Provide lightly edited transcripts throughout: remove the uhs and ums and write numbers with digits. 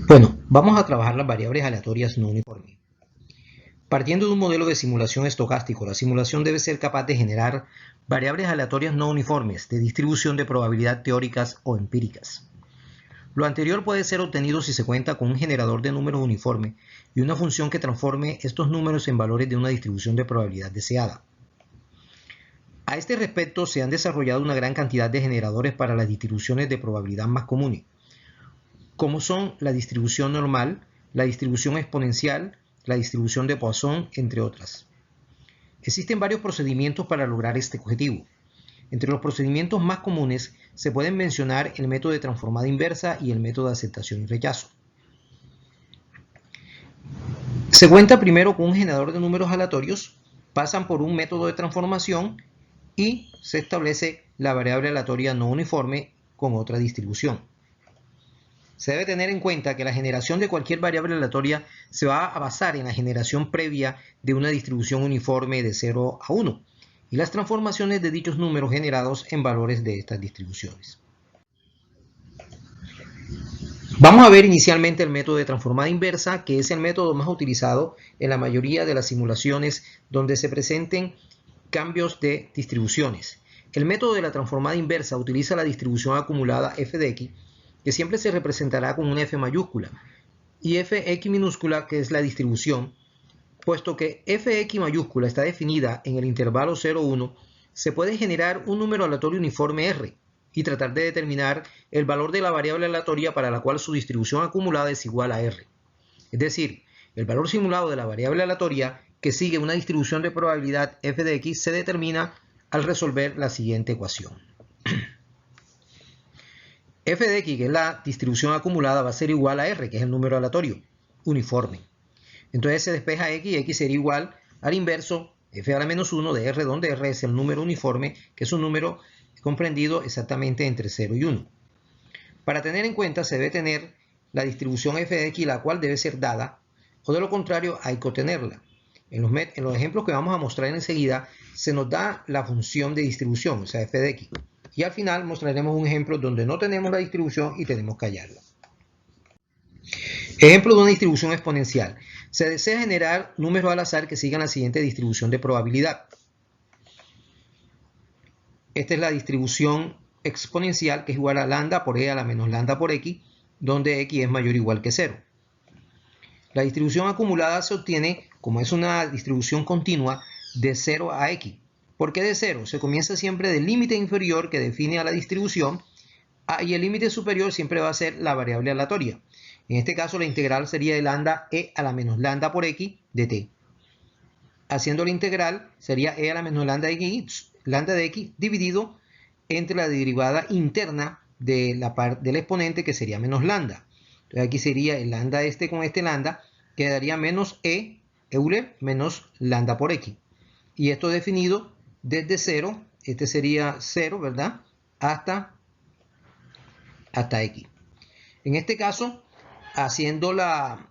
Bueno, vamos a trabajar las variables aleatorias no uniformes. Partiendo de un modelo de simulación estocástico, la simulación debe ser capaz de generar variables aleatorias no uniformes de distribución de probabilidad teóricas o empíricas. Lo anterior puede ser obtenido si se cuenta con un generador de números uniforme y una función que transforme estos números en valores de una distribución de probabilidad deseada. A este respecto, se han desarrollado una gran cantidad de generadores para las distribuciones de probabilidad más comunes, como son la distribución normal, la distribución exponencial, la distribución de Poisson, entre otras. Existen varios procedimientos para lograr este objetivo. Entre los procedimientos más comunes se pueden mencionar el método de transformada inversa y el método de aceptación y rechazo. Se cuenta primero con un generador de números aleatorios, pasan por un método de transformación y se establece la variable aleatoria no uniforme con otra distribución. Se debe tener en cuenta que la generación de cualquier variable aleatoria se va a basar en la generación previa de una distribución uniforme de 0 a 1 y las transformaciones de dichos números generados en valores de estas distribuciones. Vamos a ver inicialmente el método de transformada inversa, que es el método más utilizado en la mayoría de las simulaciones donde se presenten cambios de distribuciones. El método de la transformada inversa utiliza la distribución acumulada f de x, que siempre se representará con una f mayúscula, y fx minúscula, que es la distribución. Puesto que fx mayúscula está definida en el intervalo 0,1, se puede generar un número aleatorio uniforme R y tratar de determinar el valor de la variable aleatoria para la cual su distribución acumulada es igual a R. Es decir, el valor simulado de la variable aleatoria que sigue una distribución de probabilidad f de x se determina al resolver la siguiente ecuación. F de x, que es la distribución acumulada, va a ser igual a R, que es el número aleatorio, uniforme. Entonces se despeja x y x sería igual al inverso f a la menos 1 de R, donde R es el número uniforme, que es un número comprendido exactamente entre 0 y 1. Para tener en cuenta se debe tener la distribución f de x, la cual debe ser dada, o de lo contrario hay que obtenerla. En los ejemplos que vamos a mostrar enseguida se nos da la función de distribución, o sea, f de x. Y al final mostraremos un ejemplo donde no tenemos la distribución y tenemos que hallarla. Ejemplo de una distribución exponencial. Se desea generar números al azar que sigan la siguiente distribución de probabilidad. Esta es la distribución exponencial, que es igual a lambda por e a la menos lambda por x, donde x es mayor o igual que 0. La distribución acumulada se obtiene, como es una distribución continua, de 0 a x. ¿Por qué de 0? Se comienza siempre del límite inferior que define a la distribución y el límite superior siempre va a ser la variable aleatoria. En este caso la integral sería de lambda e a la menos lambda por x de t. Haciendo la integral sería e a la menos lambda de x dividido entre la derivada interna del exponente, que sería menos lambda. Entonces aquí sería el lambda este con este lambda, quedaría menos e Euler menos lambda por x. Y esto definido desde 0, este sería 0, ¿verdad? Hasta x. En este caso, haciendo la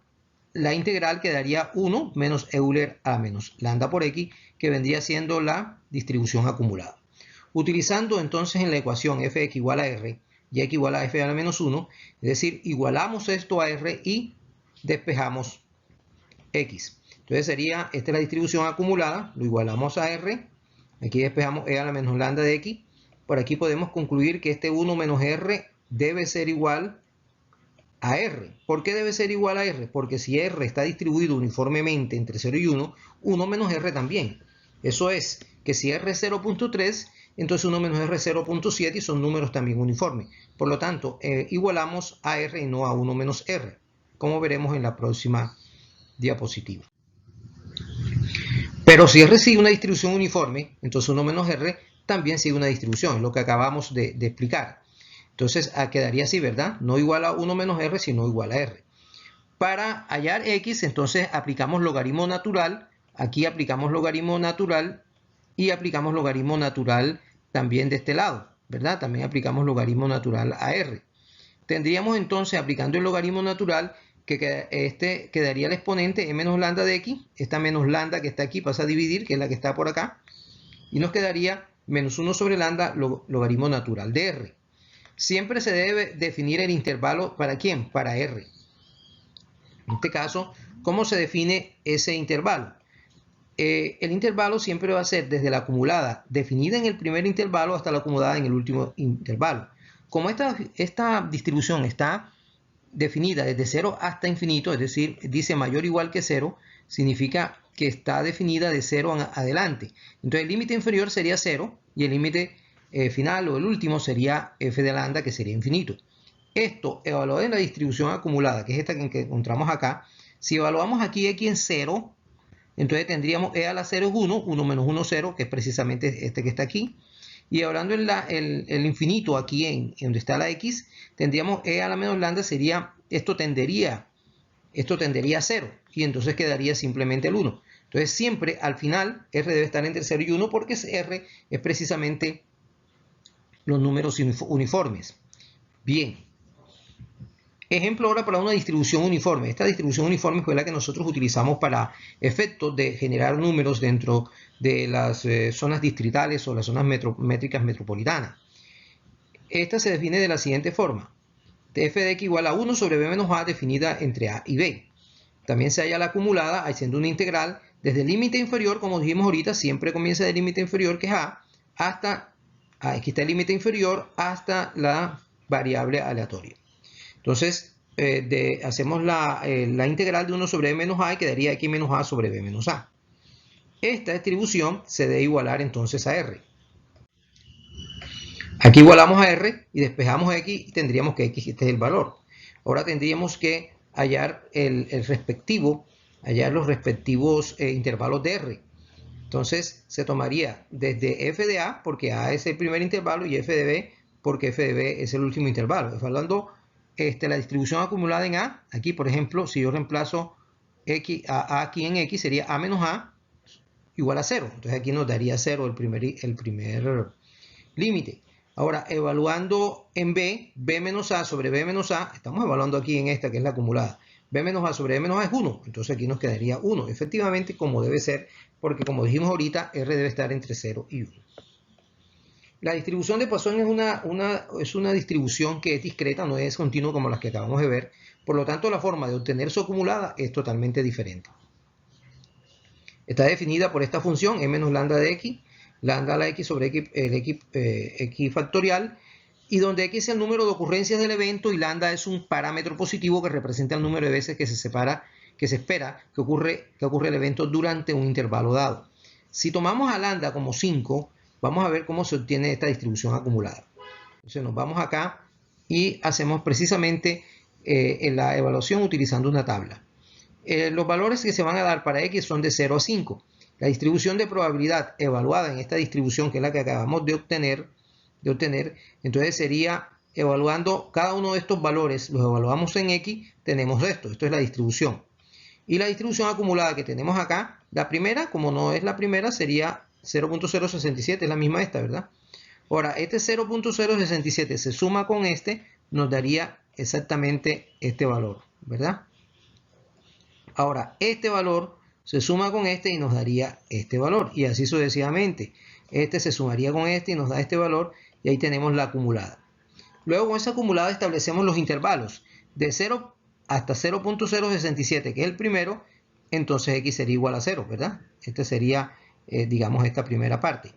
integral, quedaría 1 menos Euler a menos lambda por x, que vendría siendo la distribución acumulada. Utilizando entonces en la ecuación fx igual a r y x igual a f a la menos 1, es decir, igualamos esto a r y despejamos x. Entonces sería, esta es la distribución acumulada, lo igualamos a r, aquí despejamos e a la menos lambda de x. Por aquí podemos concluir que este 1 menos r debe ser igual a R. ¿Por qué debe ser igual a R? Porque si R está distribuido uniformemente entre 0 y 1, 1 menos R también. Eso es que si R es 0.3, entonces 1 menos R es 0.7 y son números también uniformes. Por lo tanto, igualamos a R y no a 1 menos R, como veremos en la próxima diapositiva. Pero si R sigue una distribución uniforme, entonces 1 menos R también sigue una distribución, es lo que acabamos de explicar. Entonces quedaría así, ¿verdad? No igual a 1 menos R, sino igual a R. Para hallar x, entonces aplicamos logaritmo natural. Aquí aplicamos logaritmo natural y aplicamos logaritmo natural también de este lado, ¿verdad? También aplicamos logaritmo natural a R. Tendríamos entonces, aplicando el logaritmo natural, que este quedaría el exponente e menos lambda de x. Esta menos lambda que está aquí pasa a dividir, que es la que está por acá. Y nos quedaría menos 1 sobre lambda logaritmo natural de R. Siempre se debe definir el intervalo, ¿para quién? Para R. En este caso, ¿cómo se define ese intervalo? El intervalo siempre va a ser desde la acumulada definida en el primer intervalo hasta la acumulada en el último intervalo. Como esta distribución está definida desde 0 hasta infinito, es decir, dice mayor o igual que 0, significa que está definida de 0 en adelante. Entonces el límite inferior sería 0 y el límite final o el último sería f de lambda, que sería infinito. Esto evaluado en la distribución acumulada, que es esta que encontramos acá, si evaluamos aquí x en 0, entonces tendríamos e a la 0 es 1, 1 menos 1, 0, que es precisamente este que está aquí. Y hablando en el infinito, aquí en donde está la x, tendríamos e a la menos lambda, sería, esto tendería a 0, y entonces quedaría simplemente el 1. Entonces siempre al final r debe estar entre 0 y 1, porque r es precisamente los números uniformes. Bien. Ejemplo ahora para una distribución uniforme. Esta distribución uniforme fue la que nosotros utilizamos para efectos de generar números dentro de las zonas distritales o las zonas métricas metropolitanas. Esta se define de la siguiente forma. f de x igual a 1 sobre b menos a definida entre a y b. También se halla la acumulada haciendo una integral desde el límite inferior, como dijimos ahorita, siempre comienza del límite inferior, que es a, hasta, aquí está el límite inferior, hasta la variable aleatoria. Entonces, hacemos la integral de 1 sobre b menos a y quedaría x menos a sobre b menos a. Esta distribución se debe igualar entonces a r. Aquí igualamos a r y despejamos x y tendríamos que x, este es el valor. Ahora tendríamos que hallar los respectivos intervalos de r. Entonces se tomaría desde f de a, porque a es el primer intervalo, y f de b, porque f de b es el último intervalo. Hablando la distribución acumulada en a, aquí por ejemplo, si yo reemplazo a aquí en x, sería a menos a igual a 0. Entonces aquí nos daría 0 el primer límite. Ahora, evaluando en b menos a sobre b menos a, estamos evaluando aquí en esta que es la acumulada, b menos a sobre b menos a es 1, entonces aquí nos quedaría 1, efectivamente como debe ser, porque como dijimos ahorita, r debe estar entre 0 y 1. La distribución de Poisson es una distribución que es discreta, no es continua como las que acabamos de ver, por lo tanto la forma de obtener su acumulada es totalmente diferente. Está definida por esta función, e menos lambda de x, lambda a la x sobre x factorial, y donde x es el número de ocurrencias del evento y lambda es un parámetro positivo que representa el número de veces que se espera que ocurre el evento durante un intervalo dado. Si tomamos a lambda como 5, vamos a ver cómo se obtiene esta distribución acumulada. Entonces nos vamos acá y hacemos precisamente la evaluación utilizando una tabla. Los valores que se van a dar para x son de 0 a 5. La distribución de probabilidad evaluada en esta distribución, que es la que acabamos de obtener, entonces sería evaluando cada uno de estos valores, los evaluamos en x, tenemos esto es la distribución. Y la distribución acumulada que tenemos acá, la primera, como no es la primera, sería 0.067, es la misma esta, ¿verdad? Ahora, este 0.067 se suma con este, nos daría exactamente este valor, ¿verdad? Ahora, este valor se suma con este y nos daría este valor, y así sucesivamente. Este se sumaría con este y nos da este valor, y ahí tenemos la acumulada. Luego con esa acumulada establecemos los intervalos de 0 hasta 0.067, que es el primero, entonces x sería igual a 0, ¿verdad? Esta sería, digamos, esta primera parte.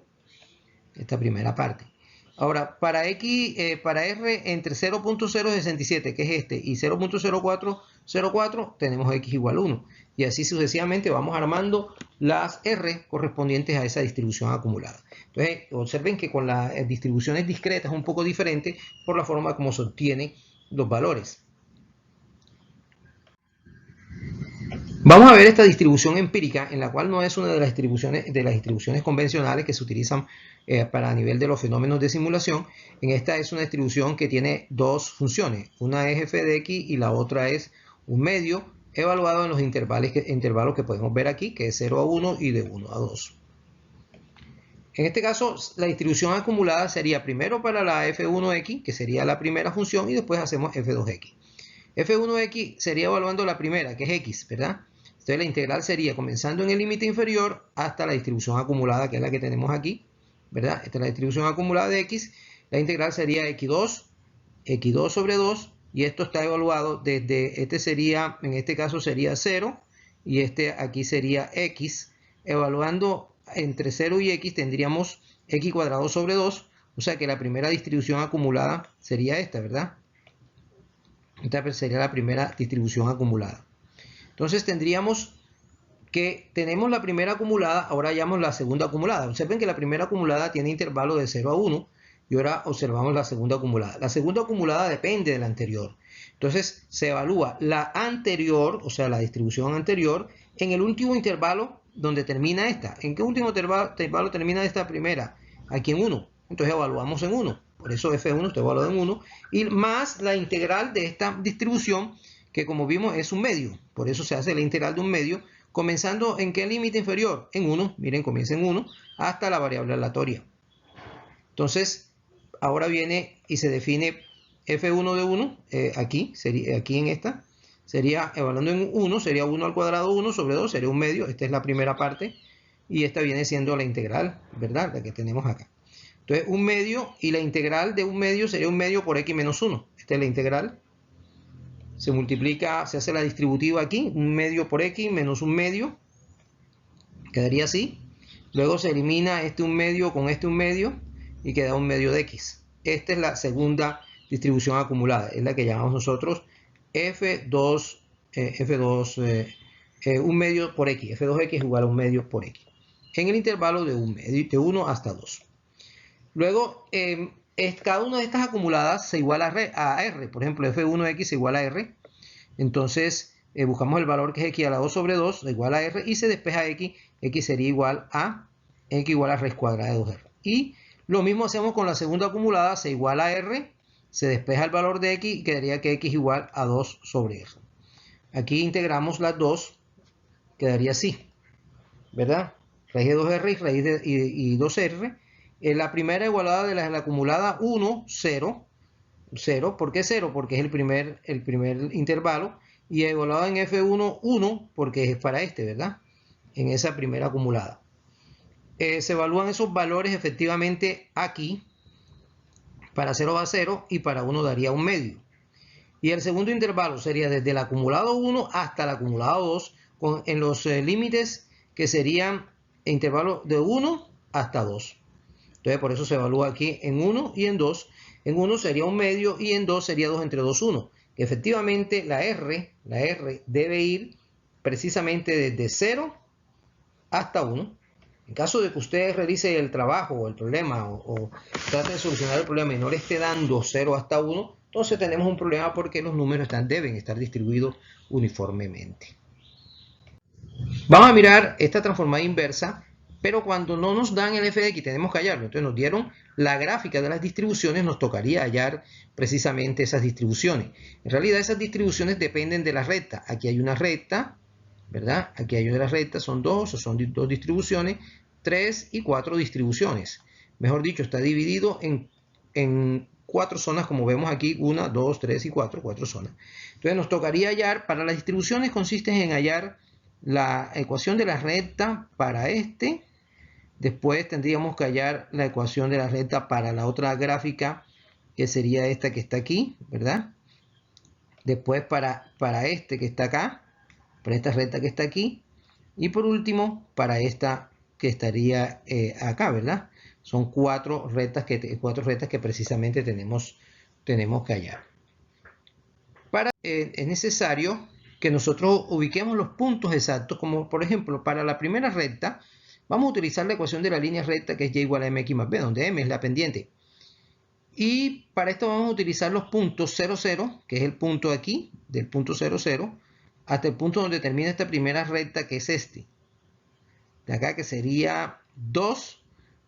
Ahora, para r entre 0.067, que es este, y 0.0404, tenemos x igual a 1. Y así sucesivamente vamos armando las r correspondientes a esa distribución acumulada. Entonces, observen que con las distribuciones discretas es un poco diferente por la forma como se obtienen los valores. Vamos a ver esta distribución empírica, en la cual no es una de las distribuciones convencionales que se utilizan para a nivel de los fenómenos de simulación. En esta es una distribución que tiene dos funciones. Una es f de x y la otra es un medio evaluado en los intervalos que podemos ver aquí, que es 0 a 1 y de 1 a 2. En este caso, la distribución acumulada sería primero para la f1x, que sería la primera función, y después hacemos f2x. f1x sería evaluando la primera, que es x, ¿verdad? Entonces la integral sería comenzando en el límite inferior hasta la distribución acumulada, que es la que tenemos aquí, ¿verdad? Esta es la distribución acumulada de x. La integral sería x2 sobre 2 y esto está evaluado desde, este sería, en este caso sería 0 y este aquí sería x. Evaluando entre 0 y x tendríamos x cuadrado sobre 2, o sea que la primera distribución acumulada sería esta, ¿verdad? Esta sería la primera distribución acumulada. Entonces tendríamos que tenemos la primera acumulada, ahora hallamos la segunda acumulada. Observen que la primera acumulada tiene intervalo de 0 a 1 y ahora observamos la segunda acumulada. La segunda acumulada depende de la anterior. Entonces se evalúa la anterior, o sea, la distribución anterior, en el último intervalo donde termina esta. ¿En qué último intervalo termina esta primera? Aquí en 1. Entonces evaluamos en 1. Por eso F1 está evaluado en 1. Y más la integral de esta distribución, que como vimos es un medio. Por eso se hace la integral de un medio, comenzando en qué límite inferior? En 1. Miren, comienza en 1 hasta la variable aleatoria. Entonces, ahora viene y se define f1 de 1, aquí en esta, sería, evaluando en 1, sería 1 al cuadrado 1 sobre 2, sería un medio, esta es la primera parte, y esta viene siendo la integral, ¿verdad? La que tenemos acá. Entonces, un medio, y la integral de un medio sería un medio por x menos 1, esta es la integral. Se multiplica, se hace la distributiva aquí, un medio por x menos un medio, quedaría así. Luego se elimina este un medio con este un medio y queda un medio de x. Esta es la segunda distribución acumulada, es la que llamamos nosotros F2, un medio por x, F2x es igual a un medio por x, en el intervalo de un medio, de 1 hasta 2. Luego, cada una de estas acumuladas se iguala a R. Por ejemplo, F1x se iguala a R. Entonces, buscamos el valor que es x a la 2 sobre 2, igual a R, y se despeja x. X sería igual a x igual a raíz cuadrada de 2R. Y lo mismo hacemos con la segunda acumulada, se iguala a R, se despeja el valor de x y quedaría que x igual a 2 sobre R. Aquí integramos las dos, quedaría así, ¿verdad? Raíz de 2R y raíz de 2R. La primera igualada de la acumulada 1, 0. 0, ¿por qué 0? Porque es el primer intervalo. Y igualada en F1, 1, porque es para este, ¿verdad? En esa primera acumulada. Se evalúan esos valores efectivamente aquí. Para 0 va 0 y para 1 daría un medio. Y el segundo intervalo sería desde el acumulado 1 hasta el acumulado 2, en los límites que serían intervalos de 1 hasta 2. Entonces por eso se evalúa aquí en 1 y en 2. En 1 sería un medio y en 2 sería 2 entre 2, 1. Que efectivamente la R debe ir precisamente desde 0 hasta 1. En caso de que usted realice el trabajo o el problema o trate de solucionar el problema y no le esté dando 0 hasta 1, entonces tenemos un problema porque los números deben estar distribuidos uniformemente. Vamos a mirar esta transformada inversa, pero cuando no nos dan el f de x tenemos que hallarlo. Entonces nos dieron la gráfica de las distribuciones, nos tocaría hallar precisamente esas distribuciones. En realidad esas distribuciones dependen de la recta. Aquí hay una recta, ¿verdad? Aquí hay una recta, son dos distribuciones, 3 y 4 distribuciones. Mejor dicho, está dividido en 4 zonas, como vemos aquí, 1, 2, 3 y 4 zonas. Entonces nos tocaría hallar, para las distribuciones consiste en hallar la ecuación de la recta para este. Después tendríamos que hallar la ecuación de la recta para la otra gráfica, que sería esta que está aquí, ¿verdad? Después para este que está acá, para esta recta que está aquí, y por último para esta que estaría acá, ¿verdad? Son 4 rectas que precisamente tenemos que hallar. Es necesario que nosotros ubiquemos los puntos exactos, como por ejemplo para la primera recta vamos a utilizar la ecuación de la línea recta, que es y igual a mx más b, donde m es la pendiente. Y para esto vamos a utilizar los puntos 0, 0, que es el punto aquí, del punto 0, 0, hasta el punto donde termina esta primera recta, que es este. De acá, que sería 2,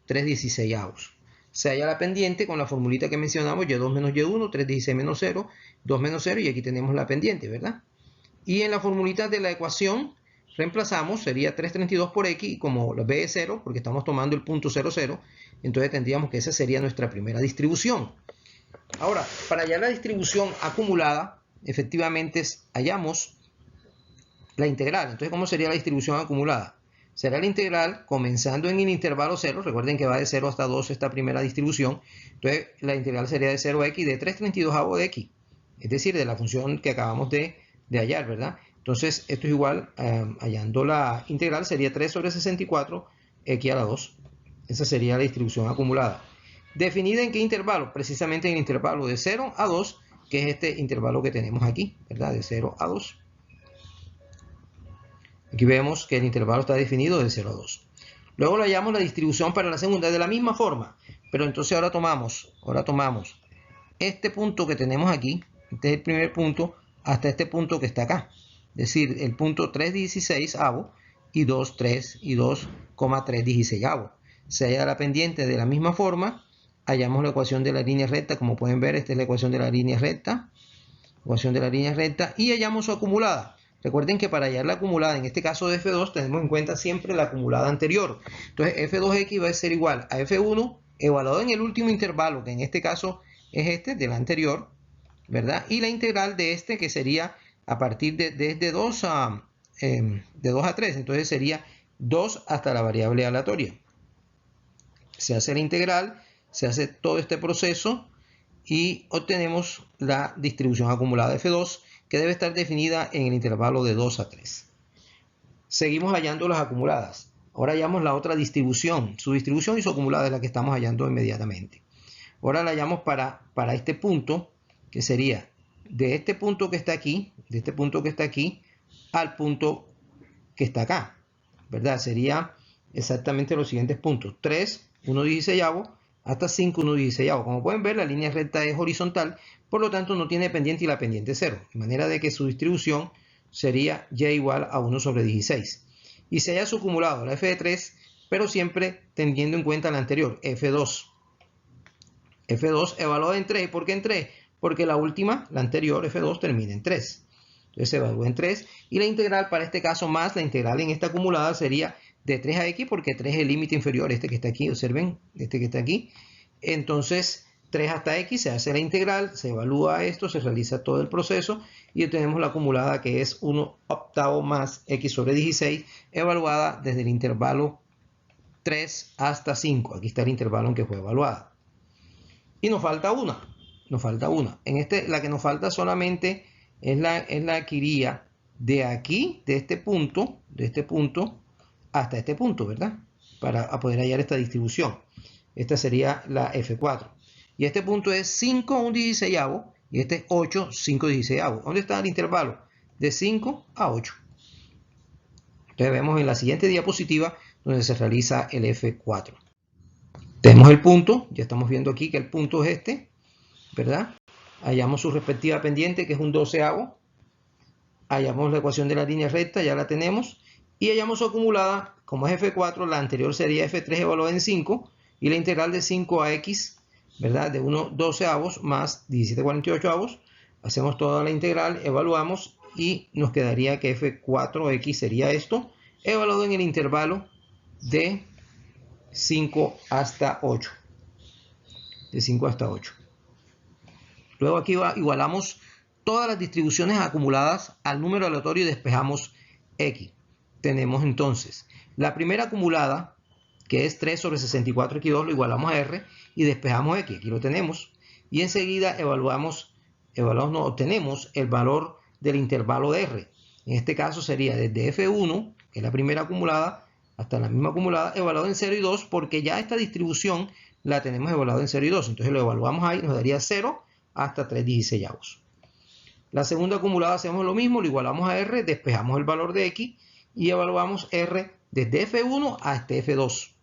3 16avos. Se halla la pendiente con la formulita que mencionamos, y2 menos y1, 3 16 menos 0, 2 menos 0, y aquí tenemos la pendiente, ¿verdad? Y en la formulita de la ecuación reemplazamos, sería 332 por x, y como b es 0, porque estamos tomando el punto 0, 0, entonces tendríamos que esa sería nuestra primera distribución. Ahora, para hallar la distribución acumulada, efectivamente hallamos la integral. Entonces, ¿cómo sería la distribución acumulada? Será la integral comenzando en el intervalo 0, recuerden que va de 0 hasta 2 esta primera distribución, entonces la integral sería de 0 a x de 3/32 de x. es decir, de la función que acabamos de hallar, ¿verdad? Entonces, esto es igual, hallando la integral, sería 3 sobre 64 x a la 2. Esa sería la distribución acumulada. ¿Definida en qué intervalo? Precisamente en el intervalo de 0 a 2, que es este intervalo que tenemos aquí, ¿verdad? De 0 a 2. Aquí vemos que el intervalo está definido de 0 a 2. Luego le hallamos la distribución para la segunda de la misma forma, pero entonces ahora tomamos este punto que tenemos aquí, este es el primer punto, hasta este punto que está acá. Es decir, el punto 3/16 y 2,3 y 2,316. Se halla la pendiente de la misma forma. Hallamos la ecuación de la línea recta. Como pueden ver, esta es la ecuación de la línea recta. Y hallamos su acumulada. Recuerden que para hallar la acumulada, en este caso de F2, tenemos en cuenta siempre la acumulada anterior. Entonces, F2X va a ser igual a F1 evaluado en el último intervalo, que en este caso es este del anterior, ¿verdad? Y la integral de este, que sería a partir de 2 a 3. Entonces sería 2 hasta la variable aleatoria. Se hace la integral, se hace todo este proceso y obtenemos la distribución acumulada de F2, que debe estar definida en el intervalo de 2 a 3. Seguimos hallando las acumuladas. Ahora hallamos la otra distribución. Su distribución y su acumulada es la que estamos hallando inmediatamente. Ahora la hallamos para este punto, que sería de este punto que está aquí, al punto que está acá, ¿verdad? Sería exactamente los siguientes puntos: 3, 1/16, hasta 5, 1/16. Como pueden ver, la línea recta es horizontal, por lo tanto no tiene pendiente y la pendiente es 0, de manera de que su distribución sería y igual a 1 sobre 16. Y se halla su acumulado, la f de 3, pero siempre teniendo en cuenta la anterior, F2. F2 evaluada en 3. ¿Por qué en 3? Porque la última, la anterior, F2, termina en 3. Entonces se evalúa en 3. Y la integral para este caso más la integral en esta acumulada sería de 3 a x, porque 3 es el límite inferior, este que está aquí, observen, este que está aquí. Entonces 3 hasta x, se hace la integral, se evalúa esto, se realiza todo el proceso y obtenemos la acumulada, que es 1/8 más x sobre 16, evaluada desde el intervalo 3 hasta 5. Aquí está el intervalo en que fue evaluada. Y nos falta una. La que nos falta solamente es la que iría de aquí, de este punto hasta este punto, ¿verdad? Para poder hallar esta distribución. Esta sería la F4. Y este punto es 5, 1/16, y este es 8, 5/16. ¿Dónde está el intervalo? De 5 a 8. Entonces vemos en la siguiente diapositiva donde se realiza el F4. Tenemos el punto, ya estamos viendo aquí que el punto es este, ¿verdad? Hallamos su respectiva pendiente, que es un 12avo. Hallamos la ecuación de la línea recta, ya la tenemos. Y hallamos su acumulada, como es F4, la anterior sería F3 evaluada en 5. Y la integral de 5 a x, ¿verdad? De 1/12 más 17/48. Hacemos toda la integral, evaluamos y nos quedaría que F4x sería esto, evaluado en el intervalo de 5 hasta 8. De 5 hasta 8. Luego aquí igualamos todas las distribuciones acumuladas al número aleatorio y despejamos x. Tenemos entonces la primera acumulada, que es 3 sobre 64x2, lo igualamos a r y despejamos x. Aquí lo tenemos. Y enseguida obtenemos el valor del intervalo de r. En este caso sería desde f1, que es la primera acumulada, hasta la misma acumulada, evaluado en 0 y 2, porque ya esta distribución la tenemos evaluada en 0 y 2. Entonces lo evaluamos ahí, nos daría 0 hasta 3/16. La segunda acumulada hacemos lo mismo, lo igualamos a r, despejamos el valor de x y evaluamos r desde f1 hasta f2,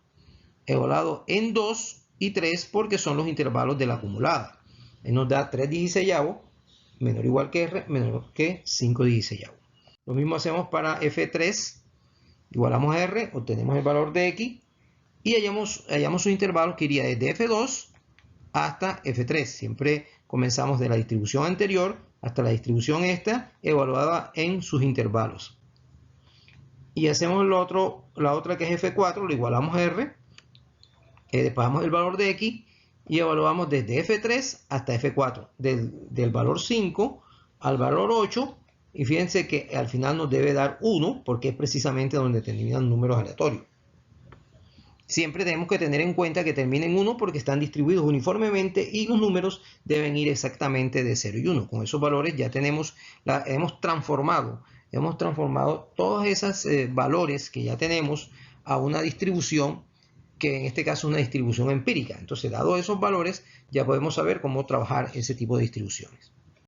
evaluado en 2 y 3 porque son los intervalos de la acumulada. Nos da 3/16 menor o igual que r, menor que 5/16. Lo mismo hacemos para f3, igualamos a r, obtenemos el valor de x y hallamos su intervalo, que iría desde f2 hasta f3. Siempre comenzamos de la distribución anterior hasta la distribución esta, evaluada en sus intervalos. Y hacemos la otra, que es f4, lo igualamos a r, despejamos el valor de x y evaluamos desde f3 hasta f4, del valor 5 al valor 8, y fíjense que al final nos debe dar 1, porque es precisamente donde terminan números aleatorios. Siempre tenemos que tener en cuenta que terminen en 1 porque están distribuidos uniformemente y los números deben ir exactamente de 0 y 1. Con esos valores ya hemos transformado todos esos valores que ya tenemos a una distribución que en este caso es una distribución empírica. Entonces, dado esos valores, ya podemos saber cómo trabajar ese tipo de distribuciones.